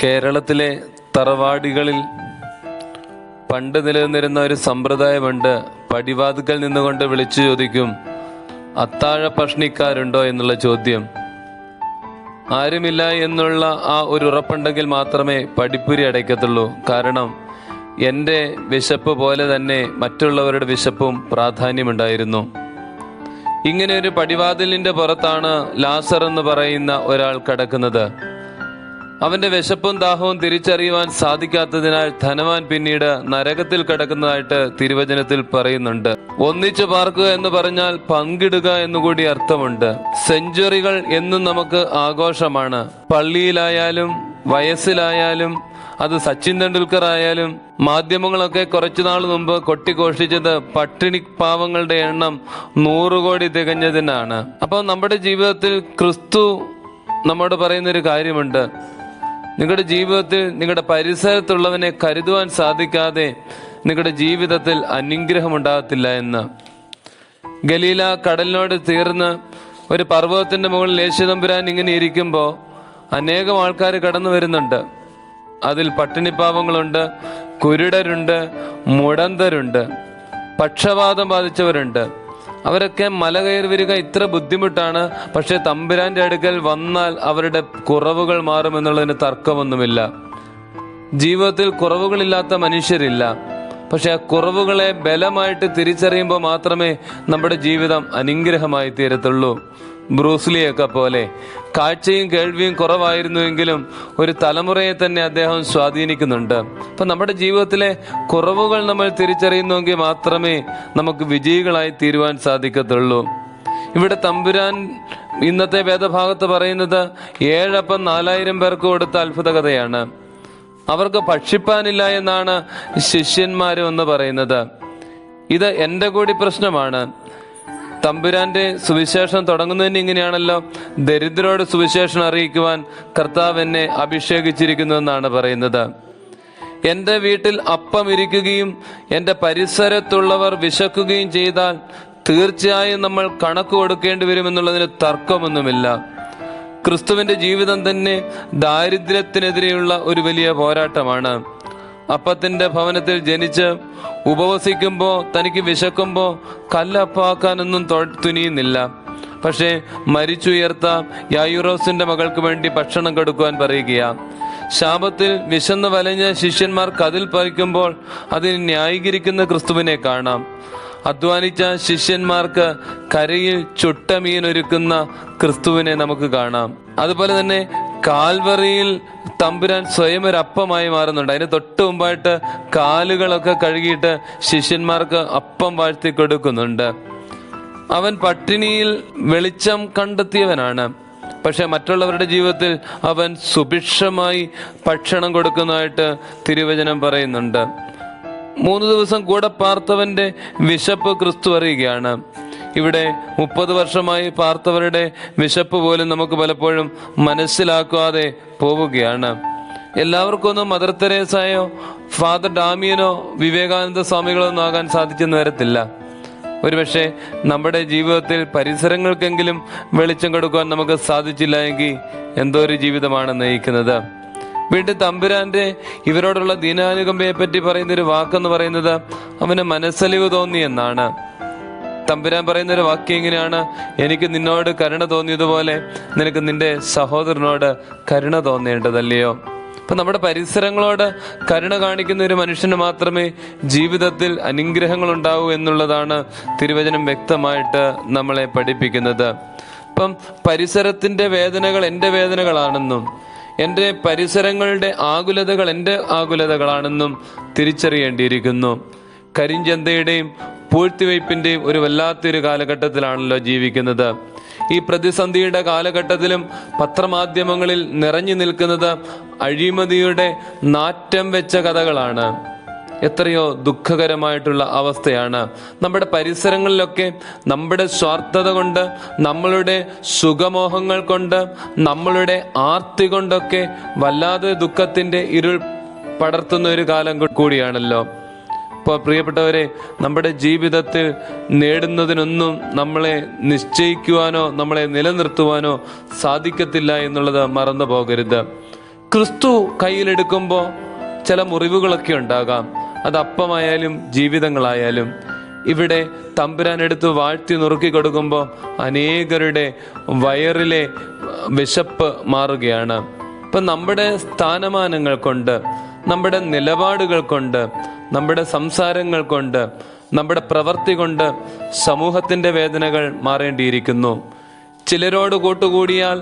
കേരളത്തിലെ തറവാടികളിൽ പണ്ട് നിലനിന്നിരുന്ന ഒരു സമ്പ്രദായമുണ്ട്. പടിവാതുക്കൽ നിന്നുകൊണ്ട് വിളിച്ചു ചോദിക്കും, അത്താഴ ഭക്ഷണിക്കാരുണ്ടോ എന്നുള്ള ചോദ്യം. ആരുമില്ല എന്നുള്ള ആ ഒരു ഉറപ്പുണ്ടെങ്കിൽ മാത്രമേ പടിപ്പുരി അടയ്ക്കത്തുള്ളൂ. കാരണം എൻ്റെ വിശപ്പ് പോലെ തന്നെ മറ്റുള്ളവരുടെ വിശപ്പും പ്രാധാന്യമുണ്ടായിരുന്നു. ഇങ്ങനെ ഒരു പടിവാതിലിൻ്റെ പുറത്താണ് ലാസർ എന്ന് പറയുന്ന ഒരാൾ കിടക്കുന്നത്. അവന്റെ വിശപ്പും ദാഹവും തിരിച്ചറിയുവാൻ സാധിക്കാത്തതിനാൽ ധനവാൻ പിന്നീട് നരകത്തിൽ കിടക്കുന്നതായിട്ട് തിരുവചനത്തിൽ പറയുന്നുണ്ട്. ഒന്നിച്ചു പാർക്കുക എന്ന് പറഞ്ഞാൽ പങ്കിടുക എന്നുകൂടി അർത്ഥമുണ്ട്. സെഞ്ചുറികൾ എന്നും നമുക്ക് ആഘോഷമാണ്. പള്ളിയിലായാലും വയസ്സിലായാലും അത് സച്ചിൻ തെണ്ടുൽക്കർ ആയാലും മാധ്യമങ്ങളൊക്കെ കുറച്ചുനാൾ മുമ്പ് കൊട്ടിഘോഷിച്ചത് പട്ടിണി പാവങ്ങളുടെ എണ്ണം 100 കോടി തികഞ്ഞതിനാണ്. അപ്പോൾ നമ്മുടെ ജീവിതത്തിൽ ക്രിസ്തു നമ്മോട് പറയുന്നൊരു കാര്യമുണ്ട്. നിങ്ങളുടെ ജീവിതത്തിൽ നിങ്ങളുടെ പരിസരത്തുള്ളവനെ കരുതുവാൻ സാധിക്കാതെ നിങ്ങളുടെ ജീവിതത്തിൽ അനുഗ്രഹം ഉണ്ടാകത്തില്ല എന്ന്. ഗലീല കടലിനോട് തീർന്ന് ഒരു പർവ്വതത്തിന്റെ മുകളിൽ യേശുതമ്പുരാൻ ഇങ്ങനെ ഇരിക്കുമ്പോൾ അനേകം ആൾക്കാർ കടന്നു വരുന്നുണ്ട്. അതിൽ പട്ടിണിപ്പാവങ്ങളുണ്ട്, കുരുടരുണ്ട്, മുടന്തരുണ്ട്, പക്ഷപാതം ബാധിച്ചവരുണ്ട്. അവരൊക്കെ മല കയറി വരിക ഇത്ര ബുദ്ധിമുട്ടാണ്. പക്ഷെ തമ്പുരാന്റെ അടുക്കൽ വന്നാൽ അവരുടെ കുറവുകൾ മാറുമെന്നുള്ളതിന് തർക്കമൊന്നുമില്ല. ജീവിതത്തിൽ കുറവുകളില്ലാത്ത മനുഷ്യരില്ല. പക്ഷെ ആ കുറവുകളെ ബലമായിട്ട് തിരിച്ചറിയുമ്പോൾ മാത്രമേ നമ്മുടെ ജീവിതം അനുഗ്രഹമായി തീരത്തുള്ളൂ. ബ്രൂസ്ലിയൊക്കെ പോലെ കാഴ്ചയും കേൾവിയും കുറവായിരുന്നുവെങ്കിലും ഒരു തലമുറയെ തന്നെ അദ്ദേഹം സ്വാധീനിക്കുന്നുണ്ട്. അപ്പൊ നമ്മുടെ ജീവിതത്തിലെ കുറവുകൾ നമ്മൾ തിരിച്ചറിയുന്നുവെങ്കിൽ മാത്രമേ നമുക്ക് വിജയികളായി തീരുവാൻ സാധിക്കത്തുള്ളൂ. ഇവിടെ തമ്പുരാൻ ഇന്നത്തെ വേദഭാഗത്ത് പറയുന്നത് 7 അപ്പം 4000 പേർക്ക് കൊടുത്ത അത്ഭുത കഥയാണ്. അവർക്ക് ഭക്ഷിപ്പാനില്ല എന്നാണ് ശിഷ്യന്മാരും എന്ന് പറയുന്നത്. ഇത് എൻ്റെ കൂടി പ്രശ്നമാണ്. തമ്പുരാന്റെ സുവിശേഷം തുടങ്ങുന്നതിന് ഇങ്ങനെയാണല്ലോ, ദരിദ്രരോട് സുവിശേഷം അറിയിക്കുവാൻ കർത്താവ് എന്നെ അഭിഷേകിച്ചിരിക്കുന്നു എന്നാണ് പറയുന്നത്. എൻ്റെ വീട്ടിൽ അപ്പം ഇരിക്കുകയും എൻ്റെ പരിസരത്തുള്ളവർ വിശക്കുകയും ചെയ്താൽ തീർച്ചയായും നമ്മൾ കണക്ക് കൊടുക്കേണ്ടി വരുമെന്നുള്ളതിന് തർക്കമൊന്നുമില്ല. ക്രിസ്തുവിന്റെ ജീവിതം തന്നെ ദാരിദ്ര്യത്തിനെതിരെയുള്ള ഒരു വലിയ പോരാട്ടമാണ്. അപ്പത്തിന്റെ ഭവനത്തിൽ ജനിച്ച് ഉപവസിക്കുമ്പോൾ തനിക്ക് വിശക്കുമ്പോൾ കല്ലപ്പാക്കാനൊന്നും തുനിയുന്നില്ല. പക്ഷേ മരിച്ചുയർത്ത യായൂറോസിന്റെ മകൾക്ക് വേണ്ടി ഭക്ഷണം കൊടുക്കുവാൻ പറയുകയാ. ശാപത്തിൽ വിശന്ന് വലഞ്ഞ ശിഷ്യന്മാർ കതിൽ പറിക്കുമ്പോൾ അതിന് ന്യായീകരിക്കുന്ന ക്രിസ്തുവിനെ കാണാം. അധ്വാനിച്ച ശിഷ്യന്മാർക്ക് കരയിൽ ചുട്ടമീൻ ഒരുക്കുന്ന ക്രിസ്തുവിനെ നമുക്ക് കാണാം. അതുപോലെ തന്നെ കാൽവറിയിൽ തമ്പുരാൻ സ്വയം ഒരു അപ്പമായി മാറുന്നുണ്ട്. അതിന് തൊട്ട് മുമ്പായിട്ട് കാലുകളൊക്കെ കഴുകിയിട്ട് ശിഷ്യന്മാർക്ക് അപ്പം വാഴ്ത്തി കൊടുക്കുന്നുണ്ട്. അവൻ പട്ടിണിയിൽ വെളിച്ചം കണ്ടെത്തിയവനാണ്. പക്ഷെ മറ്റുള്ളവരുടെ ജീവിതത്തിൽ അവൻ സുഭിക്ഷമായി ഭക്ഷണം കൊടുക്കുന്നതായിട്ട് തിരുവചനം പറയുന്നുണ്ട്. 3 ദിവസം കൂടെ പാർത്തവന്റെ വിശപ്പ് ക്രിസ്തു അറിയുകയാണ്. ഇവിടെ 30 വർഷമായി പാർത്തവരുടെ വിശപ്പ് പോലും നമുക്ക് പലപ്പോഴും മനസ്സിലാക്കാതെ പോവുകയാണ്. എല്ലാവർക്കും ഒന്നും മദർ തെരേസയോ ഫാദർ ഡാമിയനോ വിവേകാനന്ദ സ്വാമികളോ ഒന്നും ആകാൻ സാധിച്ചെന്ന് വരത്തില്ല. ഒരുപക്ഷെ നമ്മുടെ ജീവിതത്തിൽ പരിസരങ്ങൾക്കെങ്കിലും വെളിച്ചം കൊടുക്കുവാൻ നമുക്ക് സാധിച്ചില്ല എങ്കിൽ എന്തോ ഒരു ജീവിതമാണ് നയിക്കുന്നത്. വീണ്ടും തമ്പുരാന്റെ ഇവരോടുള്ള ദീനാനുകമ്പയെ പറ്റി പറയുന്നൊരു വാക്കെന്ന് പറയുന്നത് അവന് മനസ്സലിവ് തോന്നി എന്നാണ്. തമ്പുരാൻ പറയുന്നൊരു വാക്യം ഇങ്ങനെയാണ്, എനിക്ക് നിന്നോട് കരുണ തോന്നിയതുപോലെ നിനക്ക് നിന്റെ സഹോദരനോട് കരുണ തോന്നേണ്ടതല്ലയോ. അപ്പൊ നമ്മുടെ പരിസരങ്ങളോട് കരുണ കാണിക്കുന്ന ഒരു മനുഷ്യന് മാത്രമേ ജീവിതത്തിൽ അനുഗ്രഹങ്ങൾ ഉണ്ടാവൂ എന്നുള്ളതാണ് തിരുവചനം വ്യക്തമായിട്ട് നമ്മളെ പഠിപ്പിക്കുന്നത്. അപ്പം പരിസരത്തിന്റെ വേദനകൾ എൻ്റെ വേദനകളാണെന്നും എൻ്റെ പരിസരങ്ങളുടെ ആകുലതകൾ എൻ്റെ ആകുലതകളാണെന്നും തിരിച്ചറിയേണ്ടിയിരിക്കുന്നു. കരിഞ്ചന്തയുടെയും പൂഴ്ത്തിവയ്പ്പിന്റെയും ഒരു വല്ലാത്തൊരു കാലഘട്ടത്തിലാണല്ലോ ജീവിക്കുന്നത്. ഈ പ്രതിസന്ധിയുടെ കാലഘട്ടത്തിലും പത്രമാധ്യമങ്ങളിൽ നിറഞ്ഞു നിൽക്കുന്നത് അഴിമതിയുടെ നാറ്റം വെച്ച കഥകളാണ്. എത്രയോ ദുഃഖകരമായിട്ടുള്ള അവസ്ഥയാണ്. നമ്മുടെ പരിസരങ്ങളിലൊക്കെ നമ്മുടെ സ്വാർത്ഥത കൊണ്ട്, നമ്മളുടെ സുഖമോഹങ്ങൾ കൊണ്ട്, നമ്മളുടെ ആർത്തി കൊണ്ടൊക്കെ വല്ലാതെ ദുഃഖത്തിന്റെ ഇരുൾ പടർത്തുന്ന ഒരു കാലം കൂടിയാണല്ലോ. അപ്പോൾ പ്രിയപ്പെട്ടവരെ, നമ്മുടെ ജീവിതത്തിൽ നേടുന്നതിനൊന്നും നമ്മളെ നിശ്ചയിക്കുവാനോ നമ്മളെ നിലനിർത്തുവാനോ സാധിക്കത്തില്ല എന്നുള്ളത് മറന്നു പോകരുത്. ക്രിസ്തു കയ്യിലെടുക്കുമ്പോൾ ചില മുറിവുകളൊക്കെ ഉണ്ടാകാം. അത് അപ്പമായാലും ജീവിതങ്ങളായാലും. ഇവിടെ തമ്പുരാൻ എടുത്ത് വാഴ്ത്തി നുറുക്കി കൊടുക്കുമ്പോൾ അനേകരുടെ വയറിലെ വിശപ്പ് മാറുകയാണ്. ഇപ്പം നമ്മുടെ സ്ഥാനമാനങ്ങൾ കൊണ്ട്, നമ്മുടെ നിലപാടുകൾ കൊണ്ട്, നമ്മുടെ സംസാരങ്ങൾ കൊണ്ട്, നമ്മുടെ പ്രവൃത്തി കൊണ്ട് സമൂഹത്തിൻ്റെ വേദനകൾ മാറേണ്ടിയിരിക്കുന്നു. ചിലരോട് കൂട്ടുകൂടിയാൽ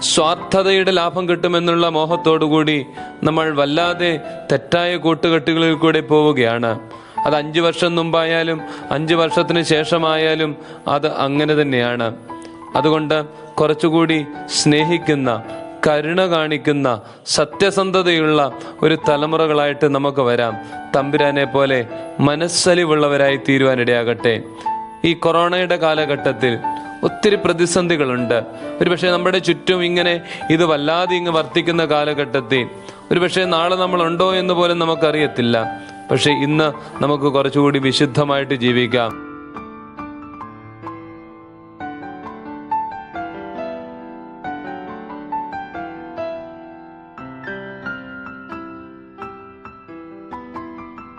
സ്വാർത്ഥതയുടെ ലാഭം കിട്ടുമെന്നുള്ള മോഹത്തോടുകൂടി നമ്മൾ വല്ലാതെ തെറ്റായ കൂട്ടുകെട്ടുകളിൽ കൂടെ പോവുകയാണ്. അത് 5 വർഷം മുമ്പായാലും 5 വർഷത്തിന് ശേഷമായാലും അത് അങ്ങനെ തന്നെയാണ്. അതുകൊണ്ട് കുറച്ചുകൂടി സ്നേഹിക്കുന്ന, കരുണ കാണിക്കുന്ന, സത്യസന്ധതയുള്ള ഒരു തലമുറകളായിട്ട് നമുക്ക് വരാം. തമ്പുരാനെ പോലെ മനസ്സലിവുള്ളവരായി തീരുവാനിടയാകട്ടെ. ഈ കൊറോണയുടെ കാലഘട്ടത്തിൽ ഒത്തിരി പ്രതിസന്ധികളുണ്ട്. ഒരുപക്ഷെ നമ്മുടെ ചുറ്റും ഇങ്ങനെ ഇത് വല്ലാതെ ഇങ്ങ് വർദ്ധിക്കുന്ന കാലഘട്ടത്തിൽ ഒരുപക്ഷെ നാളെ നമ്മളുണ്ടോ എന്ന് പോലും നമുക്കറിയത്തില്ല. പക്ഷെ ഇന്ന് നമുക്ക് കുറച്ചുകൂടി വിശുദ്ധമായിട്ട് ജീവിക്കാം.